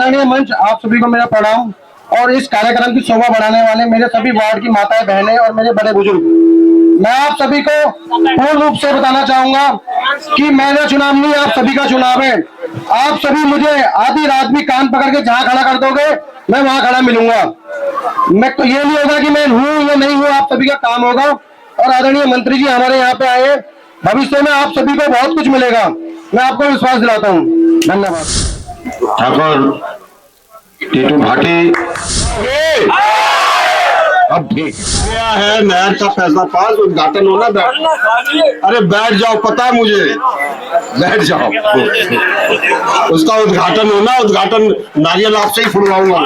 आदरणीय मंच, आप सभी को मेरा प्रणाम। और इस कार्यक्रम की शोभा बढ़ाने वाले मेरे सभी वार्ड की माताएं, बहनें और मेरे बड़े बुजुर्ग, मैं आप सभी को पूर्ण रूप से बताना चाहूंगा कि मेरा चुनाव नहीं, आप सभी का चुनाव है। आप सभी मुझे आधी रात भी कान पकड़ के जहां खड़ा कर दोगे, मैं वहां खड़ा मिलूंगा। मैं तो ये नहीं होगा कि मैं हूँ या नहीं हूँ, आप सभी का काम होगा। और आदरणीय मंत्री जी हमारे यहाँ पे आए, भविष्य में आप सभी को बहुत कुछ मिलेगा, मैं आपको विश्वास दिलाता हूँ। धन्यवाद। ठाकुर टीटू भाटी, अब ठीक क्या है, नहर का फैसला पास, उद्घाटन होना, अरे बैठ जाओ, पता है मुझे, बैठ जाओ। उसका उद्घाटन होना, उद्घाटन नारियल आपसे ही फुलवाऊंगा।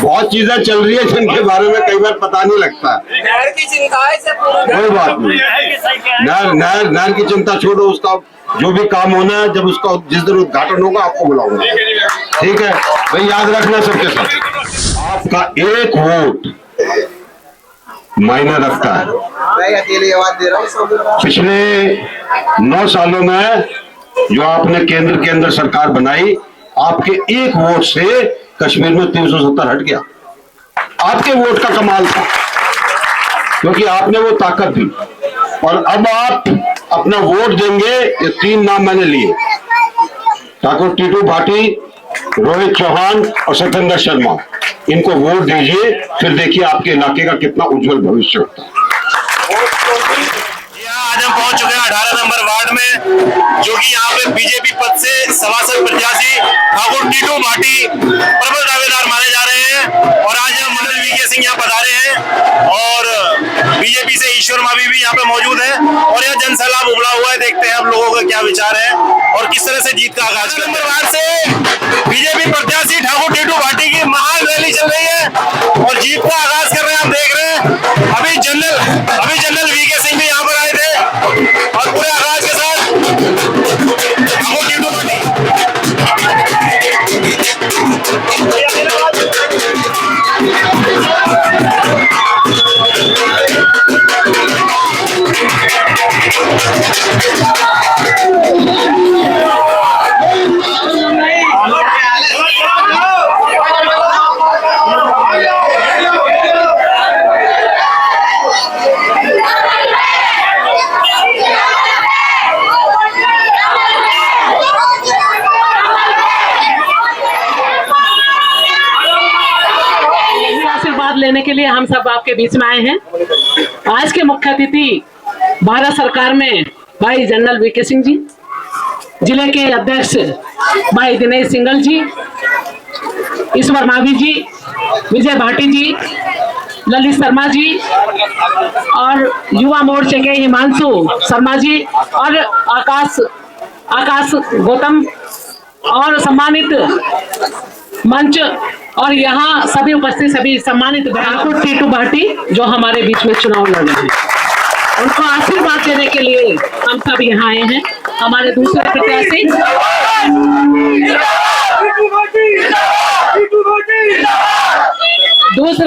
बहुत चीजें चल रही है जिनके बारे में कई बार पता नहीं लगता। नहर की चिंता है, कोई बात नहीं, नहर की चिंता छोड़ो, उसका जो भी काम होना है, जब उसका जिस दिन उद्घाटन होगा आपको बुलाऊंगा, ठीक है भाई। याद रखना सबके साथ, आपका एक वोट मायने रखता है। मैं अकेले आवाज दे रहा हूँ। पिछले 9 सालों में जो आपने केंद्र के अंदर सरकार बनाई, आपके एक वोट से कश्मीर में 370 हट गया। आपके वोट का कमाल था, क्योंकि आपने वो ताकत दी। और अब आप अपना वोट देंगे, ये 3 नाम मैंने लिए, ठाकुर टीटू भाटी, रोहित चौहान और सत्येंद्र शर्मा, इनको वोट दीजिए, फिर देखिए आपके इलाके का कितना उज्जवल भविष्य होता है। आज हम पहुंच चुके हैं 18 नंबर वार्ड में, जो कि यहाँ पे बीजेपी पद से सभासद प्रत्याशी ठाकुर टीटू भाटी प्रबल दावेदार माने जा रहे हैं। और आज मंडल वीके सिंह यहाँ पधारे हैं और बीजेपी से ईश्वर मावी भी यहाँ पे मौजूद है। और यह जनसैलाब उमड़ा हुआ है, देखते हैं अब लोगों का क्या विचार है और किस तरह से जीत का आगाज। नंबर वार्ड से बीजेपी प्रत्याशी ठाकुर टीटू भाटी की महान रैली चल रही है और जीत का आगाज कर रहे हैं। आप देख रहे हैं अभी जनरल वीके सिंह भी यहाँ पर आए थे और पूरे आगाज के साथ ठाकुर टीटू भाटी। लेने के लिए हम सब आपके बीच में आए हैं। आज के मुख्य अतिथि भारत सरकार में भाई जनरल वीके सिंह जी, जिले के अध्यक्ष भाई दिनेश सिंगल जी, ईश्वर मावी जी, विजय भाटी जी, ललित शर्मा जी और युवा मोर्चे के हिमांशु शर्मा जी और आकाश गौतम और सम्मानित मंच और यहाँ सभी उपस्थित सभी सम्मानित ठाकुर टीटू भाटी जो हमारे बीच में चुनाव लड़ रहे हैं, उनको आशीर्वाद देने के लिए हम सब यहाँ आए हैं। हमारे दूसरे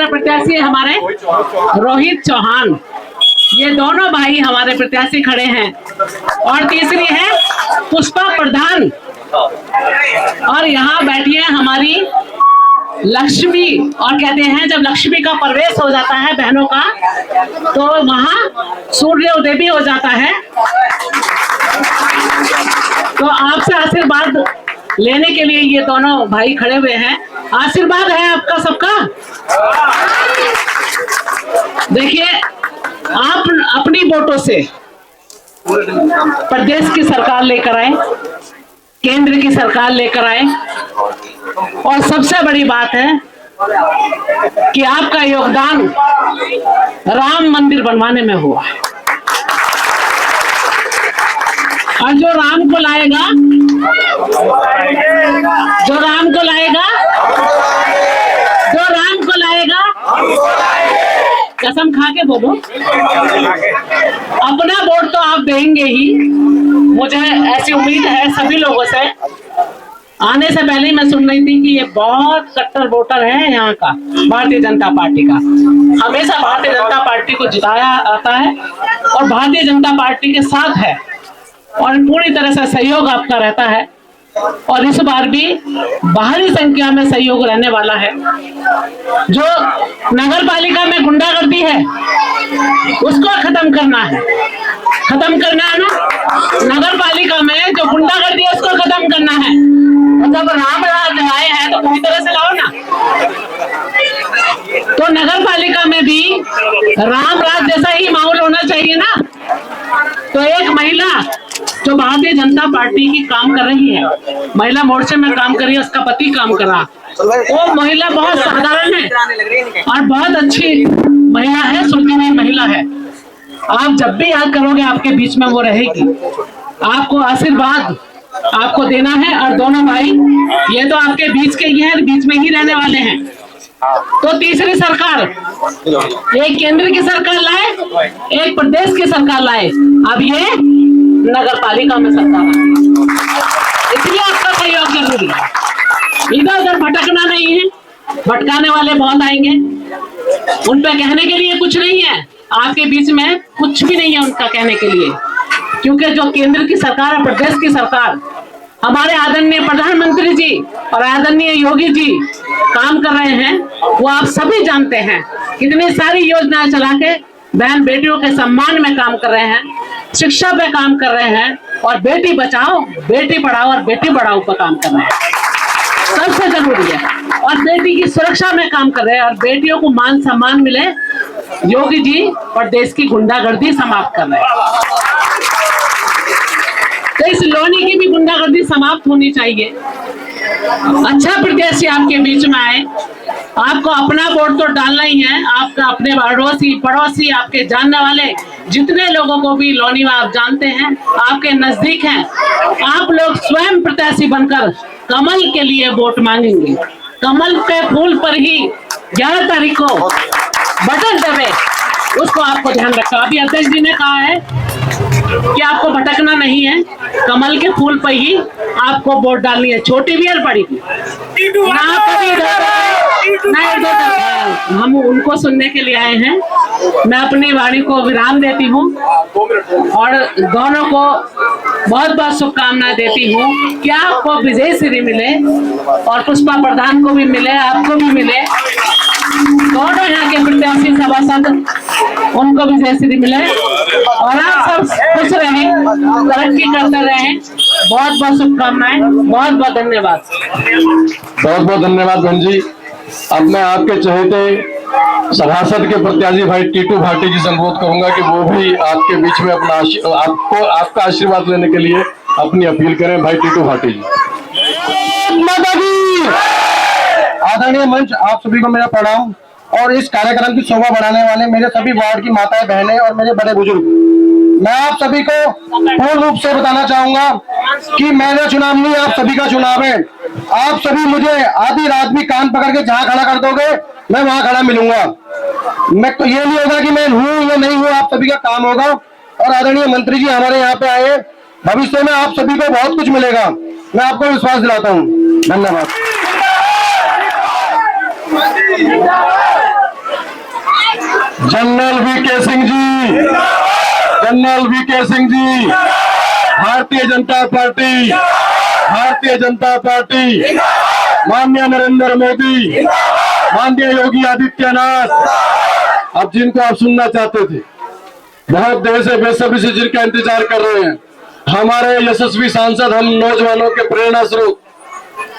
प्रत्याशी हमारे रोहित चौहान, ये दोनों भाई हमारे प्रत्याशी खड़े हैं। और तीसरी है पुष्पा प्रधान, और यहाँ बैठी है हमारी लक्ष्मी। और कहते हैं जब लक्ष्मी का प्रवेश हो जाता है बहनों का, तो वहां सूर्योदय भी हो जाता है। तो आपसे आशीर्वाद लेने के लिए ये दोनों भाई खड़े हुए हैं। आशीर्वाद है आपका सबका। देखिए, आप अपनी वोटों से प्रदेश की सरकार लेकर आए, केंद्र की सरकार लेकर आए, और सबसे बड़ी बात है कि आपका योगदान राम मंदिर बनवाने में हुआ है। और जो राम को लाएगा, कसम खा के बोलो, अपना वोट तो आप देंगे ही, मुझे ऐसी उम्मीद है सभी लोगों से। आने से पहले मैं सुन रही थी कि ये बहुत कट्टर वोटर है यहाँ का, भारतीय जनता पार्टी का। हमेशा भारतीय जनता पार्टी को जिताया आता है और भारतीय जनता पार्टी के साथ है। और पूरी तरह से सहयोग आपका रहता है और इस बार भी भारी संख्या में सहयोग रहने वाला है। जो नगर पालिका में गुंडागर्दी है उसको खत्म करना है ना। नगर पालिका में जो गुंडागर्दी है उसको खत्म करना है। और जब राम राज आए हैं तो पूरी तरह से लाओ ना। तो नगर पालिका में भी राम राज जैसा ही माहौल होना चाहिए ना। तो एक महिला जो भारतीय जनता पार्टी की काम कर रही है, महिला मोर्चे में काम कर रही है, उसका पति काम कर रहा, वो महिला बहुत साधारण है और बहुत अच्छी महिला है, सुलझी महिला है। आप जब भी याद करोगे आपके बीच में वो रहेगी। आपको आशीर्वाद आपको देना है। और दोनों भाई ये तो आपके बीच के ही हैं, बीच में ही रहने वाले हैं। तो तीसरी सरकार, एक केंद्र की सरकार लाए, एक प्रदेश की सरकार लाए, अब ये नगर पालिका में सरकार आए। इसलिए आपका सहयोग जरूरी है। इधर उधर भटकना नहीं है, भटकाने वाले बहुत आएंगे, उन पे कहने के लिए कुछ नहीं है। आपके बीच में कुछ भी नहीं है उनका कहने के लिए, क्योंकि जो केंद्र की सरकार और प्रदेश की सरकार, हमारे आदरणीय प्रधानमंत्री जी और आदरणीय योगी जी काम कर रहे हैं, वो आप सभी जानते हैं। कितनी सारी योजनाएं चला के बहन बेटियों के सम्मान में काम कर रहे हैं, शिक्षा पे काम कर रहे हैं और बेटी बचाओ, बेटी पढ़ाओ और बेटी बढ़ाओ पर काम कर रहे हैं। सबसे जरूरी है। और बेटी की सुरक्षा में काम कर रहे हैं और बेटियों को मान सम्मान मिले, योगी जी और देश की गुंडागर्दी समाप्त कर रहे हैं। तो इस लोनी की भी गुंडागर्दी समाप्त होनी चाहिए। अच्छा प्रत्याशी आपके बीच में आए, आपको अपना वोट तो डालना ही है। आपका अपने अड़ोसी पड़ोसी, आपके जानने वाले जितने लोगों को भी लोनी में आप जानते हैं, आपके नजदीक हैं, आप लोग स्वयं प्रत्याशी बनकर कमल के लिए वोट मांगेंगे। कमल के फूल पर ही 11 तारीख को बटन दबे, उसको आपको ध्यान रखा। अभी अध्यक्ष जी ने कहा है कि आपको भटकना नहीं है, कमल के फूल पर ही आपको वोट डालनी है, छोटी भी और बड़ी भी। ना कभी हम उनको सुनने के लिए आए हैं। मैं अपनी वाणी को विराम देती हूँ और दोनों को बहुत बहुत शुभकामनाएं देती हूँ कि आपको विजय श्री मिले और पुष्पा प्रधान को भी मिले, आपको भी मिले, दोनों यहाँ के प्रत्याशी सभासद उनको भी विजय श्री मिले और आप सब खुश रहें, तरक्की करते रहें। बहुत बहुत शुभकामनाएं, बहुत बहुत धन्यवाद। बहुत बहुत धन्यवाद बहन जी। अब मैं आपके चहेते सभासद के प्रत्याशी भाई टीटू भाटी जी से अनुरोध करूंगा कि वो भी आपके बीच में अपना आपका आशीर्वाद लेने के लिए अपनी अपील करें। भाई टीटू भाटी जी। आदरणीय मंच, आप सभी को मेरा प्रणाम। और इस कार्यक्रम की शोभा बढ़ाने वाले मेरे सभी वार्ड की माताएं बहनें और मेरे बड़े बुजुर्ग, मैं आप सभी को पूर्ण रूप से बताना चाहूंगा कि मेरा चुनाव नहीं, आप सभी का चुनाव है। आप सभी मुझे आधी रात भी कान पकड़ के जहां खड़ा कर दोगे, मैं वहां खड़ा मिलूंगा। मैं तो ये नहीं होगा कि मैं हूं या नहीं हूं, आप सभी का काम होगा। और आदरणीय मंत्री जी हमारे यहाँ पे आए, भविष्य में आप सभी को बहुत कुछ मिलेगा, मैं आपको विश्वास दिलाता हूँ। धन्यवाद। General VK Singh ji, general VK Singh ji, Bharatiya Janata party, Bharatiya Janata party, माननीय नरेंद्र मोदी, माननीय योगी आदित्यनाथ। अब जिनको आप सुनना चाहते थे, बहुत देर से बेसब्री से जिनका इंतजार कर रहे हैं, हमारे यशस्वी सांसद, हम नौजवानों के प्रेरणा स्रोत,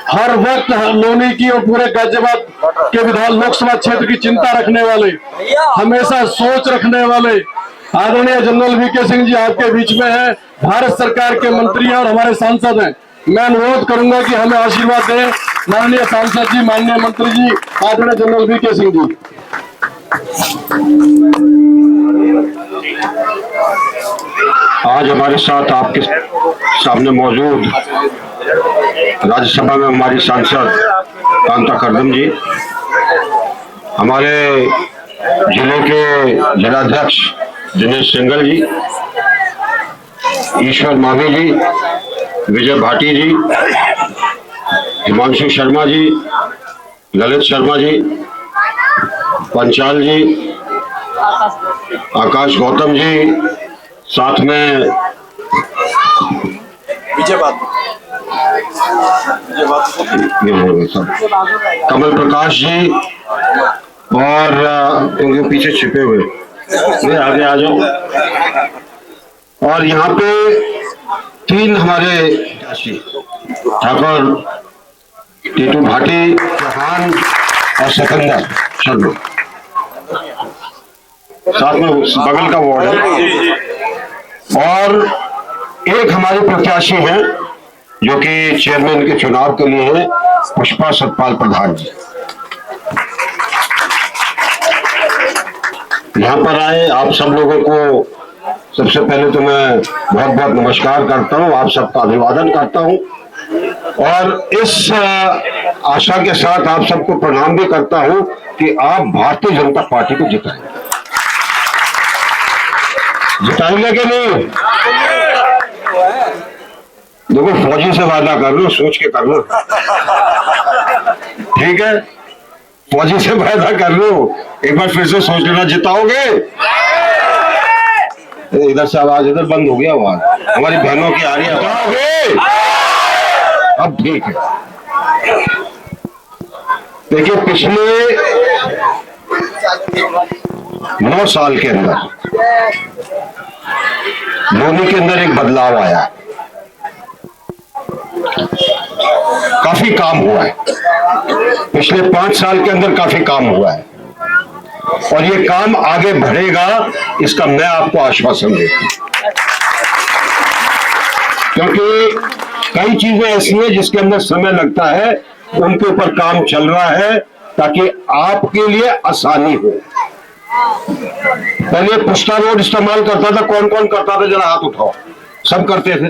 हर वक्त लोनी की और पूरे गाजियाबाद के विधान लोकसभा क्षेत्र की चिंता रखने वाले, हमेशा सोच रखने वाले आदरणीय जनरल वीके सिंह जी आपके बीच में है। भारत सरकार के मंत्री हैं और हमारे सांसद हैं। मैं अनुरोध करूंगा कि हमें आशीर्वाद दें माननीय सांसद जी, माननीय मंत्री जी, आदरणीय जनरल वीके सिंह जी। आज हमारे साथ आपके सामने मौजूद राज्यसभा में हमारी सांसद कांता कर्दम जी, हमारे जिले के जिलाध्यक्ष दिनेश सिंगल जी, ईश्वर मावी जी, विजय भाटी जी, हिमांशु शर्मा जी, ललित शर्मा जी, पंचाल जी, आकाश गौतम जी, साथ में पीछे बात ये सब कमल प्रकाश जी और इनके पीछे छिपे हुए ये आगे आ जाओ। और यहाँ पे 3 हमारे ठाकुर टीटू भाटी, चौहान और सिकंदर शर्मा, साथ में बगल का वार्ड है। और एक हमारे प्रत्याशी हैं जो कि चेयरमैन के चुनाव के लिए है, पुष्पा सतपाल प्रधान जी। यहाँ पर आए आप सब लोगों को सबसे पहले तो मैं बहुत बहुत नमस्कार करता हूँ, आप सबका अभिवादन करता हूँ और इस आशा के साथ आप सबको प्रणाम भी करता हूँ कि आप भारतीय जनता पार्टी को जिताएंगे। जिताएंगे कि नहीं? देखो फौजी से वादा कर लो, सोच के कर लो, ठीक है? फौजी से वादा कर लो, एक बार फिर से सोच लेना, जिताओगे? इधर से आवाज इधर बंद हो गया, आवाज हमारी बहनों की आ रही है, जिताओगे? अब ठीक है। देखिए पिछले 9 साल के अंदर लोनी के अंदर एक बदलाव आया, काफी काम हुआ है। पिछले 5 साल के अंदर काफी काम हुआ है और ये काम आगे बढ़ेगा, इसका मैं आपको आश्वासन देता हूं। क्योंकि कई चीजें ऐसी हैं जिसके अंदर समय लगता है, उनके ऊपर काम चल रहा है ताकि आपके लिए आसानी हो। पहले पुश्ता रोड इस्तेमाल करता था, कौन कौन करता था जरा हाथ उठाओ। सब करते थे,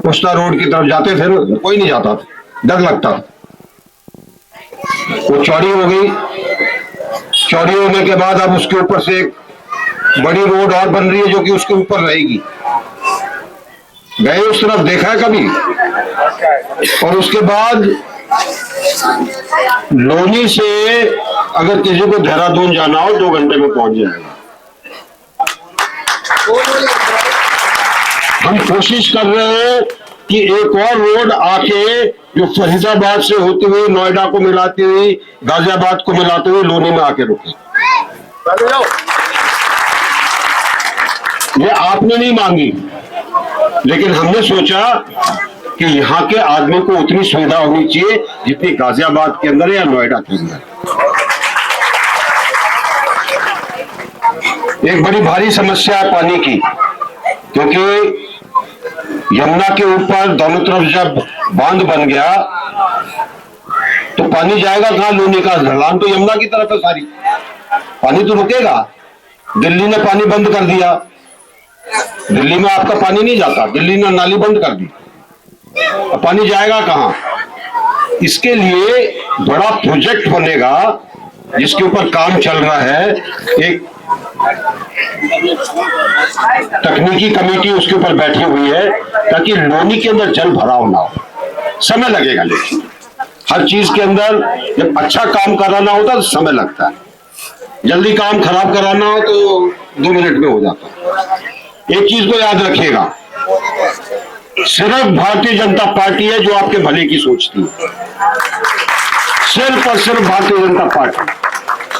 पुश्ता रोड की तरफ जाते थे ना, कोई नहीं जाता था, डर लगता था। वो चौड़ी हो गई, चौड़ी होने के बाद अब उसके ऊपर से एक बड़ी रोड और बन रही है जो कि उसके ऊपर रहेगी। गए उस तरफ देखा है कभी? और उसके बाद लोनी से अगर किसी को देहरादून जाना हो 2 घंटे में पहुंच जाएगा। हम कोशिश कर रहे हैं कि एक और रोड आके जो फरीदाबाद से होती हुई नोएडा को मिलाती हुई, गाजियाबाद को मिलाते हुए लोनी में आके रुके। ये आपने नहीं मांगी, लेकिन हमने सोचा कि यहाँ के आदमी को उतनी सुविधा होनी चाहिए जितनी गाजियाबाद के अंदर या नोएडा के अंदर। एक बड़ी भारी समस्या है पानी की, क्योंकि यमुना के ऊपर दोनों तरफ जब बांध बन गया तो पानी जाएगा कहां? लोनी का ढलान तो यमुना की तरफ है सारी, पानी तो रुकेगा। दिल्ली ने पानी बंद कर दिया, दिल्ली में आपका पानी नहीं जाता, दिल्ली ने नाली बंद कर दी, पानी जाएगा कहां? इसके लिए बड़ा प्रोजेक्ट बनेगा जिसके ऊपर काम चल रहा है। एक तकनीकी कमेटी उसके ऊपर बैठी हुई है ताकि लोनी के अंदर जल भराव ना हो। समय लगेगा, लेकिन हर चीज के अंदर जब अच्छा काम कराना होता है तो समय लगता है, जल्दी काम खराब कराना हो तो 2 मिनट में हो जाता है। एक चीज को याद रखिएगा, सिर्फ भारतीय जनता पार्टी है जो आपके भले की सोचती है, सिर्फ और सिर्फ भारतीय जनता पार्टी।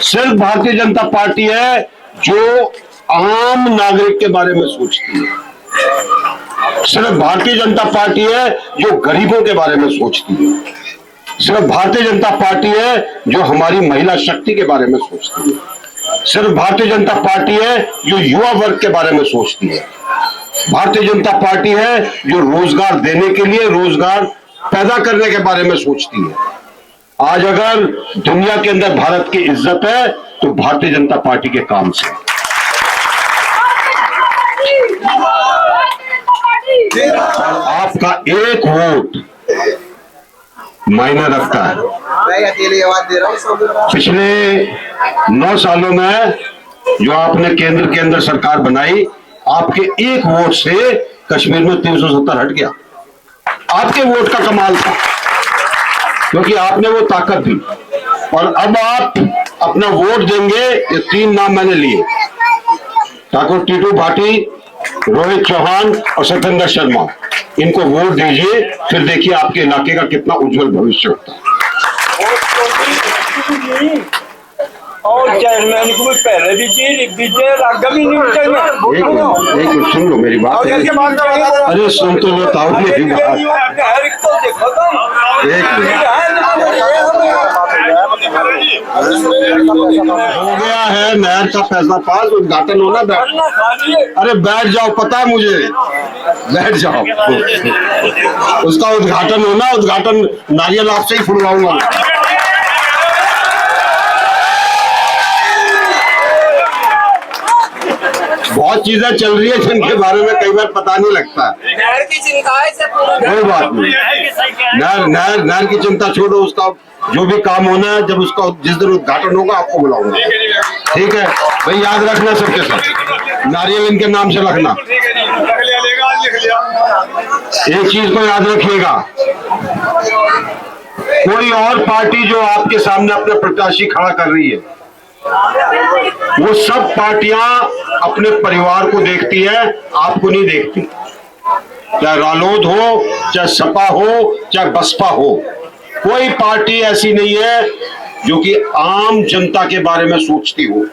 सिर्फ भारतीय जनता पार्टी है जो आम नागरिक के बारे में सोचती है। सिर्फ भारतीय जनता पार्टी है जो गरीबों के बारे में सोचती है। सिर्फ भारतीय जनता पार्टी है जो हमारी महिला शक्ति के बारे में सोचती है। सिर्फ भारतीय जनता पार्टी है जो युवा वर्ग के बारे में सोचती है। भारतीय जनता पार्टी है जो रोजगार देने के लिए, रोजगार पैदा करने के बारे में सोचती है। आज अगर दुनिया के अंदर भारत की इज्जत है तो भारतीय जनता पार्टी के काम से। आपका एक वोट मायने रखता है। मैं अकेले आवाज दे रहा हूँ। पिछले 9 सालों में जो आपने केंद्र के अंदर सरकार बनाई, आपके एक वोट से कश्मीर में 370 हट गया। आपके वोट का कमाल था, क्योंकि आपने वो ताकत दी। और अब आप अपना वोट देंगे, ये 3 नाम मैंने लिए, ठाकुर टीटू भाटी, रोहित चौहान और सत्येंद्र शर्मा। इनको वोट दीजिए, फिर देखिए आपके इलाके का कितना उज्जवल भविष्य होता है। और चेयरमैन को भी पहले दीजिए आगे भी नहीं एक मिनट सुन लो मेरी बात। अरे सुन तो लो ताऊ मेरी बात। एक मिनट हो गया है, नहर का फैसला पास, उद्घाटन होना। अरे बैठ जाओ, पता है मुझे, बैठ जाओ। उसका उद्घाटन होना, उद्घाटन नारियल आपसे ही फुड़वाऊंगा। बहुत चीजें चल रही है जिनके बारे में कई बार पता नहीं लगता। नहर की चिंता है, कोई बात नहीं, नहर की चिंता छोड़ो, उसका जो भी काम होना है, जब उसका जिस दिन उद्घाटन होगा आपको बुलाऊंगा, ठीक है भाई? याद रखना सबके सब, नारियल इनके नाम से रखना। एक चीज को याद रखिएगा, कोई और पार्टी जो आपके सामने अपना प्रत्याशी खड़ा कर रही है, वो सब पार्टियां अपने परिवार को देखती है, आपको नहीं देखती। चाहे रालोद हो, चाहे सपा हो, चाहे बसपा हो, कोई पार्टी ऐसी नहीं है जो कि आम जनता के बारे में सोचती हो।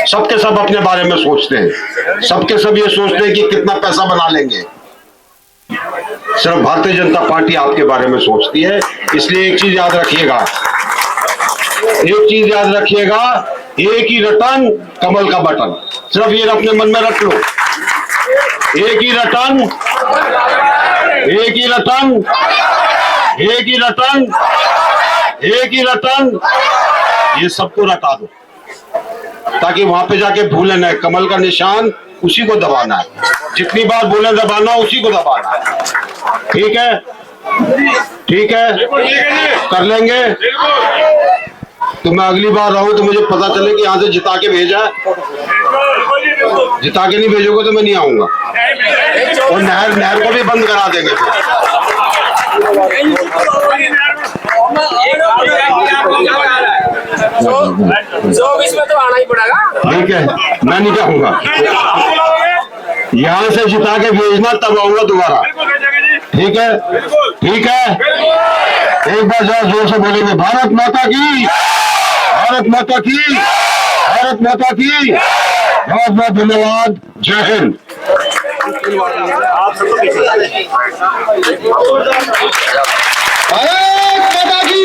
सबके सब अपने बारे में सोचते हैं, सबके सब ये सोचते हैं कि कितना पैसा बना लेंगे। सिर्फ भारतीय जनता पार्टी आपके बारे में सोचती है। इसलिए एक चीज याद रखिएगा, एक चीज याद रखिएगा, एक ही रटन कमल का बटन। सिर्फ ये अपने मन में रख लो, एक ही रटन, एक ही रटन, एक ही रटन, एक ही रटन, ये सबको रटा दो ताकि वहां पे जाके भूले न। कमल का निशान उसी को दबाना है, जितनी बार बोले दबाना, उसी को दबाना है। ठीक है, ठीक है, कर लेंगे। तो मैं अगली बार रहूं तो मुझे पता चले कि यहाँ से जिता के भेजा है। जिता के नहीं भेजोगे तो मैं नहीं आऊंगा, और नहर को भी बंद करा देंगे। इसमें तो आना ही पड़ेगा। ठीक है, मैं नहीं चाहूंगा, यहाँ से जिता के भेजना, तब आऊंगा दोबारा। ठीक है, ठीक है, एक बार जरा जोर से बोलेंगे, भारत माता की, भारत माता की, भारत माता की। बहुत बहुत धन्यवाद, जय हिंद। भारत माता की।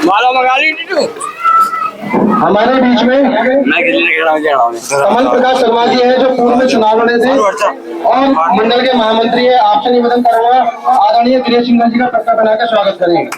माला मंगा ली टीटू। हमारे बीच में कमल प्रकाश शर्मा जी हैं, जो पूर्व में चुनाव लड़े थे और मंडल के महामंत्री है। आपसे निवेदन करूंगा, आदरणीय गिरीश सिंह जी का पट्टा बनाकर स्वागत करेंगे।